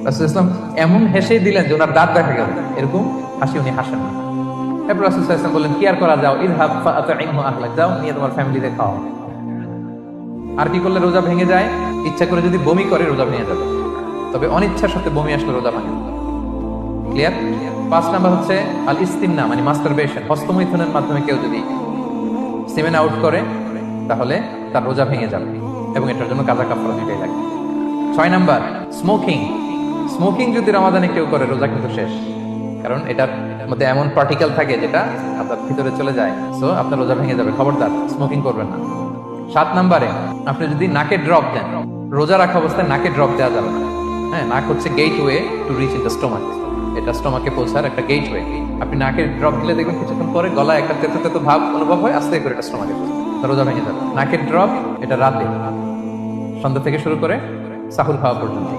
রাসূলুল্লাহ সাল্লাল্লাহু আলাইহি ওয়াসাল্লাম এমন হেসে দিলেন যে ওনার দাঁত দেখা গেল, এরকম হাসি উনি হাসেন না। এরপর রাসূলুল্লাহ সাল্লাল্লাহু আলাইহি ওয়াসাল্লাম বললেন, কি আর করা, যাও, ইযহাব ফাআতইমহু আহলাক, যাও নিয়ে তোমার ফ্যামিলিতে খাও। আর কি করলে রোজা ভেঙে যায়? ইচ্ছা করে যদি বমি করে রোজা ভেঙে যাবে, তবে অনিচ্ছার সাথে বমি আসলে রোজা ভাঙে। ক্লিয়ার? 5 নাম্বার হচ্ছে আল ইস্তিমনা, মানে মাস্টারবেশন, হস্তমৈথুনের মাধ্যমে কেউ যদি সিমেন আউট করে তাহলে তার রোজা ভেঙে যাবে এবং এটার জন্য কাজা কাফারা দুইটাই লাগে। 6 নাম্বার স্মোকিং। স্মোকিং যদি রমাদানে কেউ করে রোজা কিন্তু শেষ, কারণ এটার মধ্যে এমন পার্টিকেল থাকে যেটা আপনার ভিতরে চলে যায়, সো আপনার রোজা ভেঙে যাবে, খবরদার স্মোকিং করবেন না। 7 নাম্বারে আপনি যদি নাকে ড্রপ দেন, রোজা রাখা অবস্থায় নাকে ড্রপ দেওয়া যাবে না। হ্যাঁ, নাক হচ্ছে gateway to reach in the stomach, এটা স্টোমাকে পৌঁছার একটা গেটওয়ে। আপনি নাকে ড্রপ দিলে দেখবেন কিছুক্ষণ পরে গলায় একটা তেতো তেতো ভাব অনুভব হয়, আস্তে করে এটা স্টোমাকে পৌঁছায়, রোজা ভেঙে যাবে। নাকের ড্রপ এটা রাতে সন্ধ্যা থেকে শুরু করে সাহুর খাওয়া পর্যন্ত।